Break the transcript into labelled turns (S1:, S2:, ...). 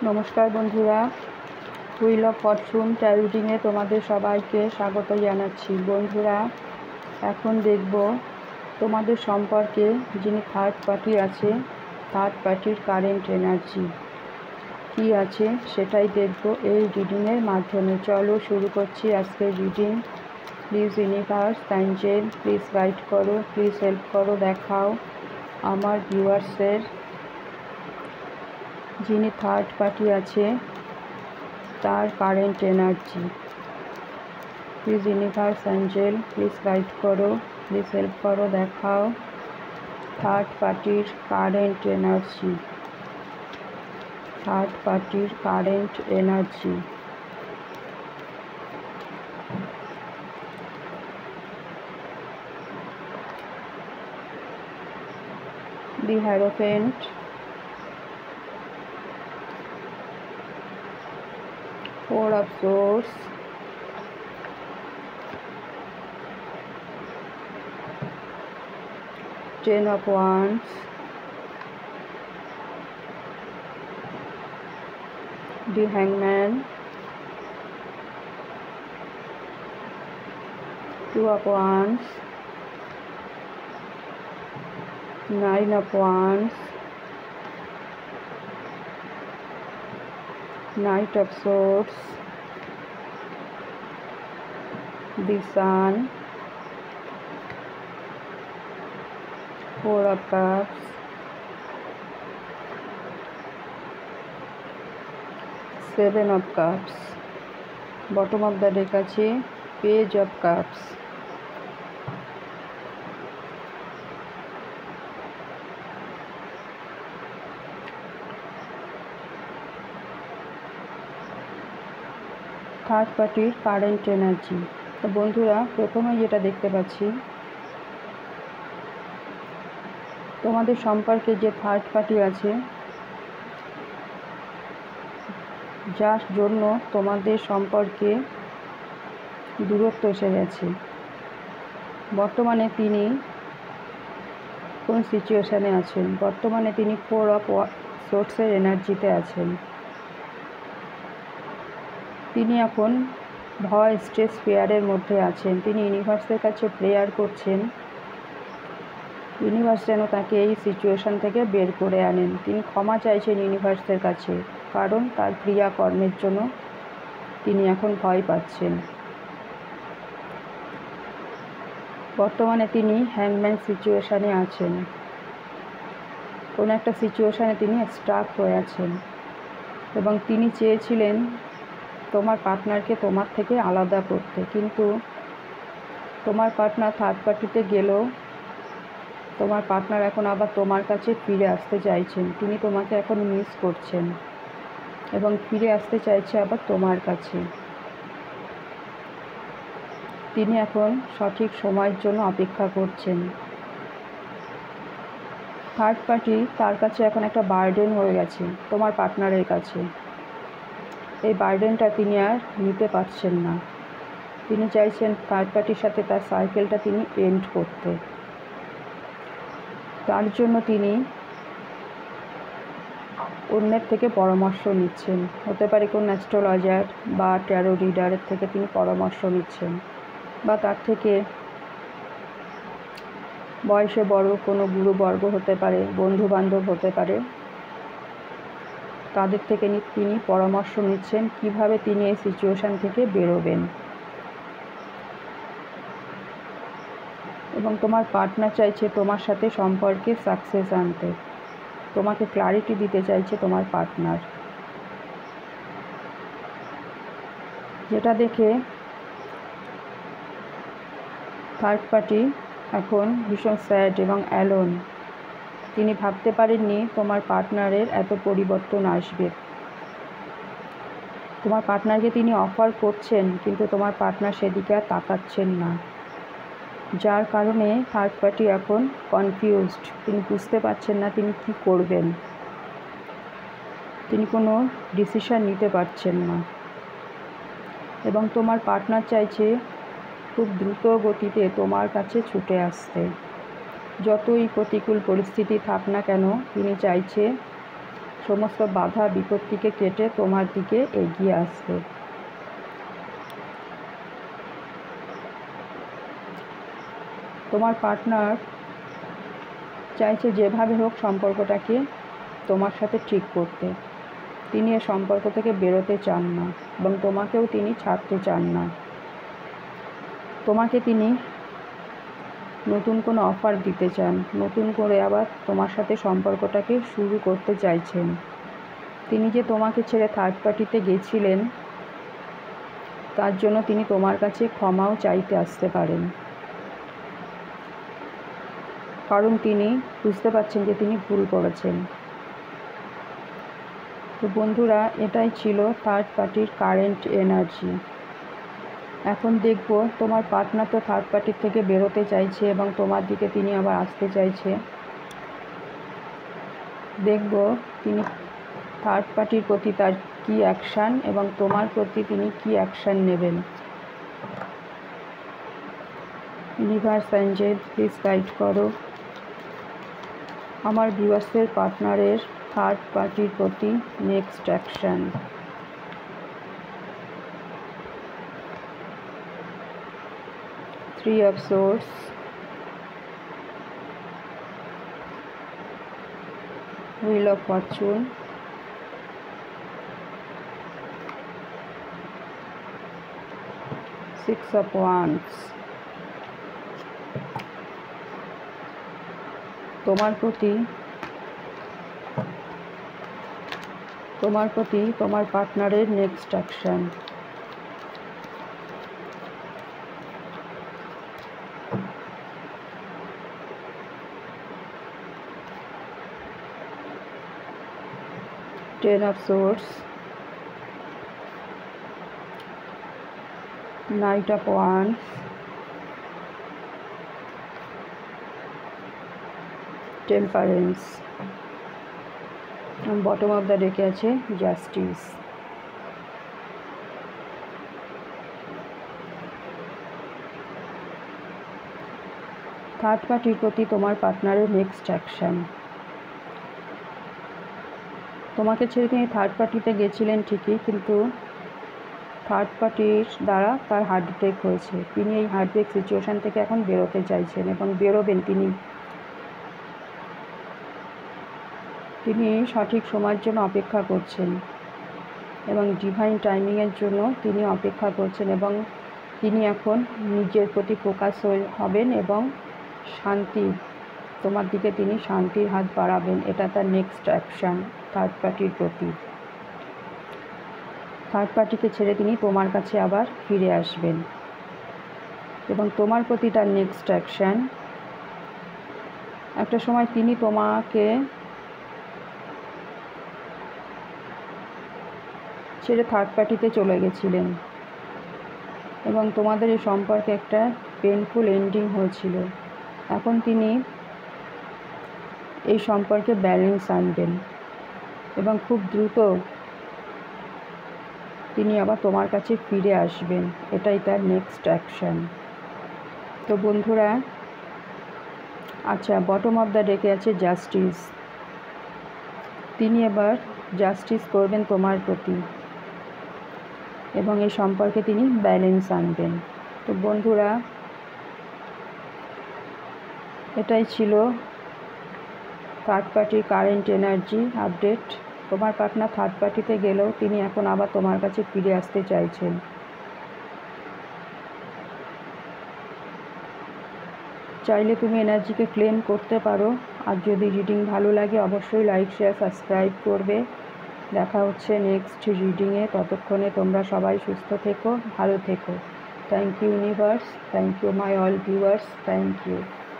S1: নমস্কার বন্ধুরা, wheel of Fortune taro রিডিংয়ে তোমাদের সবাইকে স্বাগত জানাচ্ছি। বন্ধুরা, এখন দেখব তোমাদের সম্পর্কে যিনি থার্ড পার্টি আছে, থার্ড পার্টির কারেন্ট এনার্জি কী আছে সেটাই দেখব এই রিডিংয়ের মাধ্যমে। চলো শুরু করছি আজকের reading. Please universe, Angel, please guide করো, প্লিজ হেল্প করো, দেখাও আমার ভিউয়ার্সের যিনি থার্ড পার্টি আছে তার current energy. Please universe, Angel, please guide করো, প্লিজ হেল্প করো, দেখাও থার্ড পার্টির কারেন্ট এনার্জি, থার্ড পার্টির current energy. The হ্যারোফেন্ট, Four of Swords, Ten of Wands, the Hangman, Two of Wands, Nine of Wands, Knight of Swords, the Sun, Four of Cups, Seven of Cups, bottom of the deck আছে Page of Cups। Third পার্টির current energy. তো বন্ধুরা, প্রথমে যেটা দেখতে পাচ্ছি, তোমাদের সম্পর্কে যে থার্ড পার্টি আছে, যার জন্য তোমাদের সম্পর্কে দূরত্ব এসে গেছে, বর্তমানে তিনি কোন সিচুয়েশানে আছেন? বর্তমানে তিনি ফোর অফ সোর্সের এনার্জিতে আছেন। তিনি এখন ভয়, স্ট্রেস, ফিয়ারের মধ্যে আছেন। তিনি ইউনিভার্সের কাছে প্রেয়ার করছেন, ইউনিভার্স যেন তাকে এই সিচুয়েশান থেকে বের করে আনেন। তিনি ক্ষমা চাইছেন ইউনিভার্সের কাছে, কারণ তার ক্রিয়াকর্মের জন্য তিনি এখন ভয় পাচ্ছেন। বর্তমানে তিনি হ্যাংম্যান সিচুয়েশানে আছেন। কোনো একটা সিচুয়েশানে তিনি স্টাক হয়ে আছেন এবং তিনি চেয়েছিলেন তোমার পার্টনারকে তোমার থেকে আলাদা করতে, কিন্তু তোমার পার্টনার থার্ড পার্টিতে গেলেও তোমার পার্টনার এখন আবার তোমার কাছে ফিরে আসতে চাইছেন। তিনি তোমাকে এখন মিস করছেন এবং ফিরে আসতে চাইছে আবার তোমার কাছে। তিনি এখন সঠিক সময়ের জন্য অপেক্ষা করছেন। থার্ড পার্টি তার কাছে এখন একটা বার্ডেন হয়ে গেছে তোমার পার্টনারের কাছে। এই বার্ডেনটা তিনি আর নিতে পারছেন না। তিনি চাইছেন থার্ড পার্টির সাথে তার সাইকেলটা তিনি এন্ড করতে। তার জন্য তিনি অন্যের থেকে পরামর্শ নিচ্ছেন। হতে পারে কোন অ্যাস্ট্রোলজার বা ট্যারো রিডারের থেকে তিনি পরামর্শ নিচ্ছেন, বা তার থেকে বয়সে বড় কোনো গুরুবর্গ হতে পারে, বন্ধুবান্ধব হতে পারে, তাদের থেকে তিনি পরামর্শ নিচ্ছেন কিভাবে তিনি এই সিচুয়েশান থেকে বেরোবেন। এবং তোমার পার্টনার চাইছে তোমার সাথে সম্পর্কে সাকসেস আনতে, তোমাকে ক্লারিটি দিতে চাইছে তোমার পার্টনার। যেটা দেখে থার্ড পার্টি এখন ভীষণ স্যাড এবং অ্যালোন। তিনি ভাবতে পারেননি তোমার পার্টনারের এত পরিবর্তন আসবে। তোমার পার্টনারকে তিনি অফার করছেন, কিন্তু তোমার পার্টনার সেদিকে আর তাকাচ্ছেন না, যার কারণে থার্ড পার্টি এখন কনফিউজড। তিনি বুঝতে পারছেন না তিনি কী করবেন। তিনি কোনো ডিসিশন নিতে পারছেন না এবং তোমার পার্টনার চাইছে খুব দ্রুত গতিতে তোমার কাছে ছুটে আসতে। যতই প্রতিকূল পরিস্থিতি থাক না কেন, তিনি চাইছে সমস্ত বাধা বিপত্তিকে কেটে তোমার দিকে এগিয়ে আসবে। তোমার পার্টনার চাইছে যেভাবে হোক সম্পর্কটাকে তোমার সাথে ঠিক করতে। তিনি এ সম্পর্ক থেকে বেরোতে চান না এবং তোমাকেও তিনি ছাড়তে চান না। তোমাকে তিনি নতুন কোনো অফার দিতে চান, নতুন করে আবার তোমার সাথে সম্পর্কটাকে শুরু করতে চাইছেন। তিনি যে তোমাকে ছেড়ে থার্ড পার্টিতে গেছিলেন তার জন্য তিনি তোমার কাছে ক্ষমাও চাইতে আসতে পারেন, কারণ তিনি বুঝতে পারছেন যে তিনি ভুল করেছেন। তো বন্ধুরা, এটাই ছিল থার্ড পার্টির কারেন্ট এনার্জি। এখন দেখব তোমার পার্টনার তো থার্ড পার্টির থেকে বেরোতে চাইছে এবং তোমার দিকে তিনি আবার আসতে চাইছে। দেখব তিনি থার্ড পার্টির প্রতি তার কী অ্যাকশান এবং তোমার প্রতি তিনি কী অ্যাকশান নেবেন। ইউনিভার্স এঞ্জেল প্লিজ গাইড করো আমার ভিউয়ার্সের পার্টনারের থার্ড পার্টির প্রতি next action. Three of Swords, Wheel of Fortune, Six of Wands। তোমার প্রতি তোমার পার্টনারের next action. Ten of Swords, Knight of Wands, Temperance, and bottom of the deck আছে Justice। থার্ড পার্টির প্রতি তোমার পার্টনারের নেক্সট অ্যাকশান। তোমাকে ছেড়ে তিনি থার্ড পার্টিতে গেছিলেন ঠিকই, কিন্তু থার্ড পার্টির দ্বারা তার হার্টব্রেক হয়েছে। তিনি এই হার্টব্রেক সিচুয়েশান থেকে এখন বেরোতে চাইছেন এবং বেরোবেন তিনি সঠিক সময়ের জন্য অপেক্ষা করছেন এবং ডিভাইন টাইমিংয়ের জন্য তিনি অপেক্ষা করছেন এবং তিনি এখন নিজের প্রতি ফোকাস হবেন এবং তোমার দিকে তিনি শান্তির হাত বাড়াবেন। এটা তার নেক্সট অ্যাকশান থার্ড পার্টির প্রতি। থার্ড পার্টিকে ছেড়ে তিনি তোমার কাছে আবার ফিরে আসবেন এবং তোমার প্রতি তার নেক্সট অ্যাকশান। একটা সময় তিনি তোমাকে ছেড়ে থার্ড পার্টিতে চলে গেছিলেন এবং তোমাদের এই সম্পর্কে একটা পেনফুল এন্ডিং হয়েছিল। এখন তিনি এই সম্পর্কে ব্যালেন্স আনবেন এবং খুব দ্রুত তিনি আবার তোমার কাছে ফিরে আসবেন। এটাই তার নেক্সট অ্যাকশান। তো বন্ধুরা, আচ্ছা, বটম অফ দ্য ডেকে আছে জাস্টিস। তিনি এবার জাস্টিস করবেন তোমার প্রতি এবং এই সম্পর্কে তিনি ব্যালেন্স আনবেন। তো বন্ধুরা, এটাই ছিল থার্ড পার্টির কারেন্ট এনার্জি আপডেট। তোমার পার্টনার থার্ড পার্টিতে গেলেও তিনি এখন আবার তোমার কাছে ফিরে আসতে চাইছেন। চাইলে তুমি এনার্জিকে ক্লেম করতে পারো। আর যদি রিডিং ভালো লাগে অবশ্যই লাইক, শেয়ার, সাবস্ক্রাইব করবে। দেখা হচ্ছে নেক্সট রিডিংয়ে। ততক্ষণে তোমরা সবাই সুস্থ থেকো, ভালো থেকো। Thank you universe, thank you my all viewers, thank you.